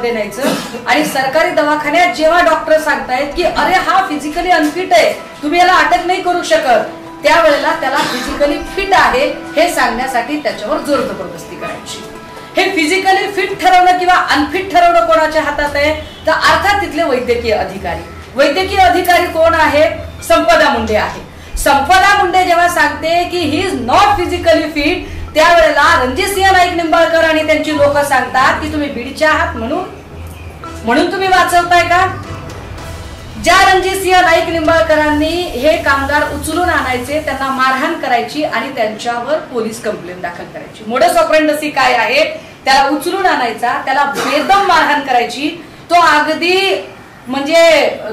दवाखान्यामध्ये न्यायचं आणि सरकारी दवाखान्यात जेव्हा डॉक्टर सांगतायत की अरे हा फिजिकली अनफिट आहे, तुम्ही याला अटक नाही करू शकत, त्यावेळेला त्याला फिजिकली फिट आहे हे सांगण्यासाठी त्याच्यावर जोर जबरदस्ती करायची। हे फिजिकली फिट ठरवणं किंवा अनफिट ठरवणं कोणाच्या हातात आहे? तर अर्थात तिथले वैद्यकीय अधिकारी। वैद्यकीय अधिकारी कोण आहे? संपदा मुंडे आहे। संपदा मुंडे जेव्हा सांगते की he is not physically fit, त्यावेळेला रणजितसिंह नाईक निंबाळकर आणि त्यांची लोक सांगतात की तुम्ही बीडचे आहात म्हणून तुम्ही वाचवताय का? ज्या रणजितसिंह नाईक निंबाळकरांनी हे कामगार उचलून आणायचे, त्यांना मारहाण करायची आणि त्यांच्यावर पोलीस कंप्लेंट दाखल करायची। मोडस ऑपरेंडसी काय आहे? त्याला उचलून आणायचा, त्याला बेदम मारहाण करायची, तो अगदी म्हणजे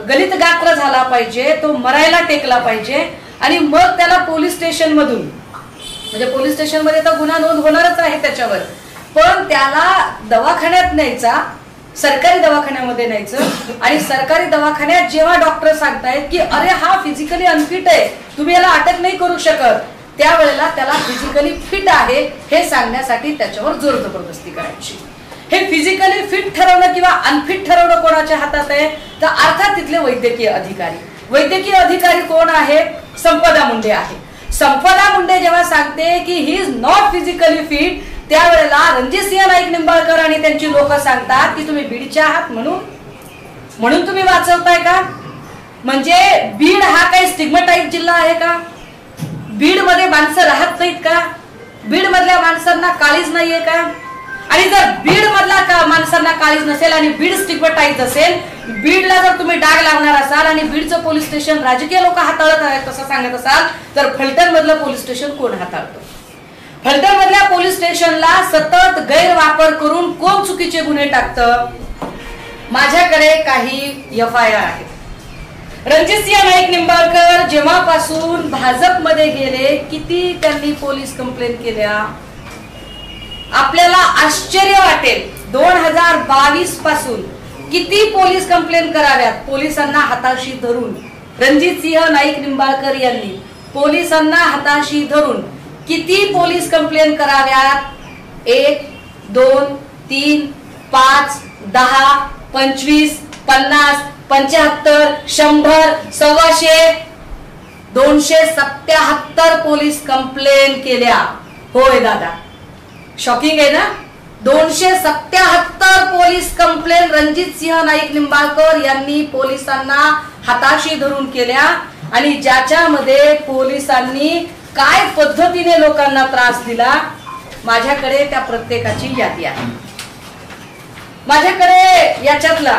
गलित गात्र झाला पाहिजे, तो मरायला टेकला पाहिजे आणि मग त्याला पोलीस स्टेशन मधून, म्हणजे पोलीस स्टेशन मध्ये तर गुन्हा नोंद होणारच आहे त्याच्यावर, पण त्याला दवाखान्यात न्यायचा, सरकारी दवाखान्यामध्ये न्यायचं आणि सरकारी दवाखान्यात जेव्हा डॉक्टर सांगतायत की अरे हा फिजिकली अनफिट आहे, तुम्ही याला अटक नाही करू शकत, त्यावेळेला त्याला फिजिकली फिट आहे हे सांगण्यासाठी त्याच्यावर जोर जबरदस्ती करायची। हे फिजिकली फिट ठरवणं किंवा अनफिट ठरवणं कोणाच्या हातात आहे? तर अर्थात तिथले वैद्यकीय अधिकारी। वैद्यकीय अधिकारी कोण आहे? संपदा मुंडे आहे। संपदा मुंडे जेव्हा सांगते की he is not physically fit, त्यावेळेला रणजितसिंह नाईक निंबाळकर आणि त्यांची लोक सांगतात की तुम्ही बीडचे आहात म्हणून तुम्ही वाचवताय का? म्हणजे बीड हा काही स्टिग्मॅटाइज जिल्हा आहे का? बीड मध्ये माणसं राहत नाहीत का? बीड मधल्या माणसांना काळीज नाहीये का? आणि जर बीड मधला माणसांना काळीज नसेल आणि बीड स्टिग्मॅटाइज असेल, बीडला जर तुम्ही डाग लावणार असाल आणि बीडचं पोलीस स्टेशन राजकीय लोक हाताळत आहेत असं सांगत असाल, तर फलटण मधलं पोलीस स्टेशन कोण हाताळतं? फलटण मधल्या पोलीस स्टेशनला सतत गैरवापर करून कोण चुकीचे गुन्हे टाकतं? माझ्याकडे काही FIR आहेत। रणजितसिंह नाईक निंबाळकर जेव्हापासून भाजपमध्ये गेले, किती त्यांनी पोलीस कंप्लेंट केल्या? आपल्याला आश्चर्य वाटेल, 2022 पासून किती पोलीस कंप्लेंट कराव्यात? पोलिसांना हाताशी धरून रणजितसिंह नाईक निंबाळकर यांनी पोलिसांना हाताशी धरून किती पोलीस कंप्लेंट कराव्यात? 1, 2, 3, 5, 10, 25, 50, 75, 100, 125, 277 पोलीस कंप्लेंट केल्या। होय दादा, शॉकिंग आहे ना? 277 पोलीस कंप्लेंट रणजितसिंह नाईक निंबाळकर यांनी पोलिसांना हाताशी धरून केल्या आणि ज्याच्यामध्ये पोलिसांनी काय पद्धतीने लोकांना त्रास दिला, माझ्याकडे त्या प्रत्येकाची यादी आहे। माझ्याकडे याच्यातला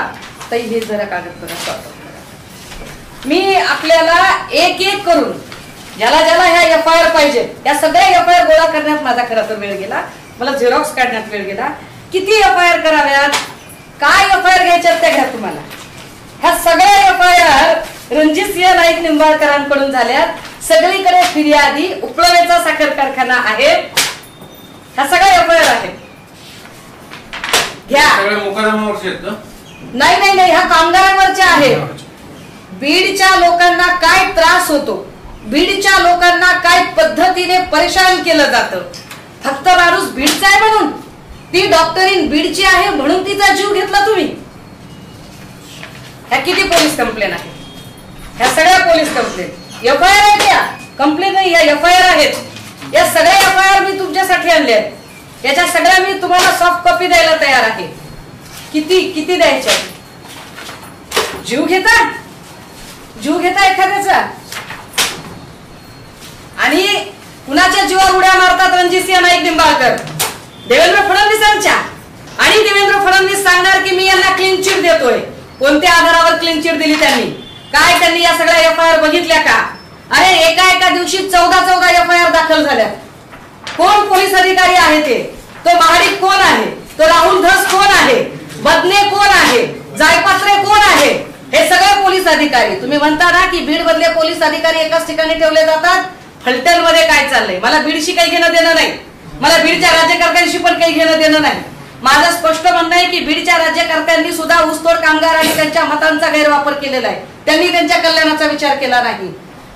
ताई हे जरा कागदपत्र सॉर्ट करा। मी आपल्याला एक एक करून ज्याला ज्याला ह्या FIR पाहिजे त्या सगळ्या FIR गोळा करण्यात माझा खरा तर वेळ गेला, मला झेरॉक्स काढण्यात वेळ गेला। किती FIR कराव्यात, काय FIR घ्यायच्यात त्या घ्या तुम्हाला। ह्या सगळ्या FIR रणजितसिंह नाईक निंबाळकरांकडून झाल्यात। सगळीकडे फिर्यादी, उपलवेचा साखर कारखाना आहे, ह्या सगळ्या FIR आहेत। घ्या। नाही, ह्या कामगारांवरच्या आहेत। बीडच्या लोकांना काय त्रास होतो, बीडच्या लोकांना काय पद्धतीने परेशान केलं जातं, फक्त माणूस बीडचा आहे म्हणून, ती डॉक्टरीन बीडची आहे म्हणून तिचा जीव घेतला तुम्ही। ह्या किती पोलीस कंप्लेंट आहे? ह्या सगळ्या पोलीस कंप्लेंट FIR आहेत, या कंप्लेंट नाही, या FIR आहेत। या सगळ्या FIR मी तुमच्यासाठी आणल्या आहेत। याच्या सगळ्या मी तुम्हाला सॉफ्ट कॉपी द्यायला तयार आहे। किती द्यायच्या? जीव घेता एखाद्याचा आणि कुणाच्या जीवावर उड्या मारतात रणजितसिंह नाईक निंबाळकर? देवेंद्र फडणवीसांच्या। आणि देवेंद्र फडणवीस सांगणार की मी यांना क्लीन चिट देतोय। कोणत्या आधारावर क्लीन चिट दिली त्यांनी? काय त्यांनी या सगळ्या FIR बघितल्या का? अरे एका दिवशी 14 FIR दाखल झाल्या। कोण पोलीस अधिकारी आहे ते? तो महाडिक कोण आहे? तो राहुल धस कोण आहे? बदने कोण आहे? जायपात्रे कोण आहे? हे सगळे पोलीस अधिकारी। तुम्ही म्हणता ना की बीड मधले पोलीस अधिकारी एकाच ठिकाणी ठेवले जातात। फलटण मध्ये काय चाललंय मला बीडशी काही घेणं देणं नाही, मला बीडच्या राज्यकर्त्यांशी पण काही घेणं देणं नाही। माझं स्पष्ट म्हणणं आहे की बीडच्या राज्यकर्त्यांनी सुद्धा ऊसतोड कामगार आणि त्यांच्या मतांचा गैरवापर केलेला आहे, त्यांनी त्यांच्या कल्याणाचा विचार केला नाही।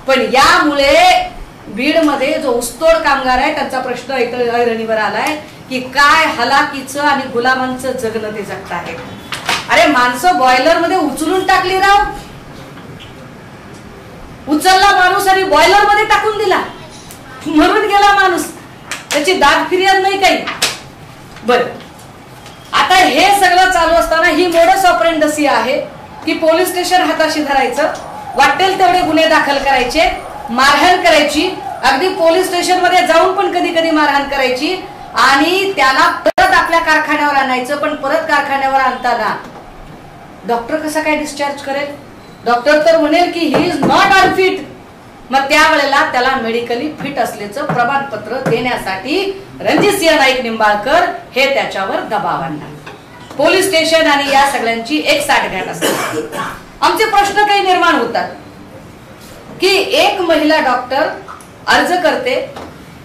पण यामुळे बीड मध्ये जो ऊसतोड कामगार आहे त्यांचा प्रश्न ऐरणीवर आलाय की काय हलाकीचं आणि गुलामांचं जगणं ते जगत आहे. अरे माणसं बॉयलर मध्ये उचलून टाकली राव, उचलला माणूस आणि बॉयलर मध्ये टाकून दिला, मरून गेला माणूस, त्याची दाद फिर्याद नाही काही. बर, आता हे सगळं चालू असताना ही मोडस ऑपरेंडसी आहे की पोलीस स्टेशन हाताशी धरायचं, वाटेल तेवढे गुन्हे दाखल करायचे, मारहाण करायची, अगदी पोलीस स्टेशन मध्ये जाऊन पण कधी कधी मारहाण करायची आणि त्याला परत आपल्या कारखान्यावर आणायचं. पण परत कारखान्यावर आणताना डॉक्टर कसा काय डिस्चार्ज करेल? डॉक्टर तर म्हणेल की ही इज नॉट अनफिट. मग त्यावेळेला त्याला मेडिकली फिट असल्याचं प्रमाणपत्र देण्यासाठी रणजितसिंह नाईक निंबाळकर हे त्याच्यावर दबाव आणला. पोलीस स्टेशन आणि या सगळ्यांची एक साठगाठ असते. आमचे प्रश्न काही निर्माण होतात की एक महिला डॉक्टर अर्ज करते,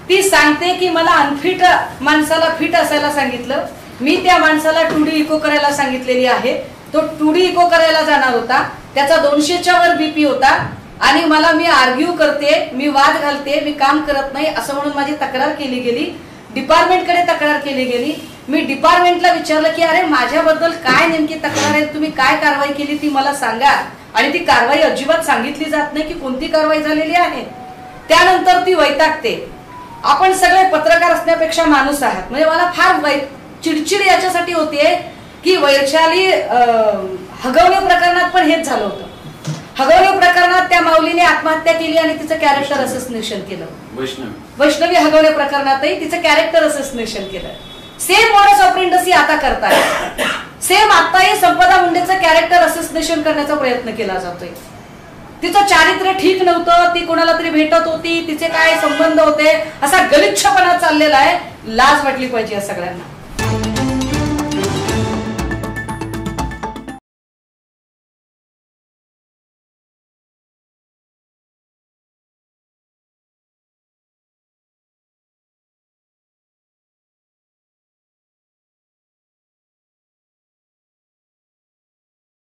ती सांगते की मला अनफिट माणसाला फिट असायला सांगितलं, मी त्या माणसाला 2D इको करायला सांगितलेली आहे, तो 2D इको करायला जाणार होता, त्याचा 200च्या वर बीपी होता आणि मी आर्ग्यू करते, मी वाद घालते, मी काम करत नाही असं म्हणून माझी तक्रार केली गेली. डिपार्टमेंटकडे तक्रार केली गेली. मी डिपार्टमेंटला विचारलं की अरे माझ्याबद्दल काय नेमकी तक्रार आहे, तुम्ही काय कारवाई केली ती मला सांगा. आणि ती कारवाई अजिबात सांगितली जात नाही की कोणती कारवाई झालेली आहे. त्यानंतर ती वैतागते, आपण सगळे पत्रकार असण्यापेक्षा माणूस आहात. म्हणजे मला फार चिडचिड याच्यासाठी होते की वैशाली हगवणे प्रकरणात पण हेच झालं होतं. हगवणे प्रकरणात त्या माऊलीने आत्महत्या केली आणि तिचं कॅरेक्टर असोसिएशन केलं. वैष्णवी हगवणे प्रकरणातही तिचं कॅरेक्टर असोसिएशन केलं. सेम मॉडस ऑपरेंडसी आता करताय. सेम आताही संपदा मुंडेचं कॅरेक्टर असोसिएशन करण्याचा प्रयत्न केला जातोय. तिचं चारित्र्य ठीक नव्हतं, ती कोणाला तरी भेटत होती, तिचे काय संबंध होते, असा गलिच्छपणा चाललेला आहे. लाज वाटली पाहिजे या सगळ्यांना.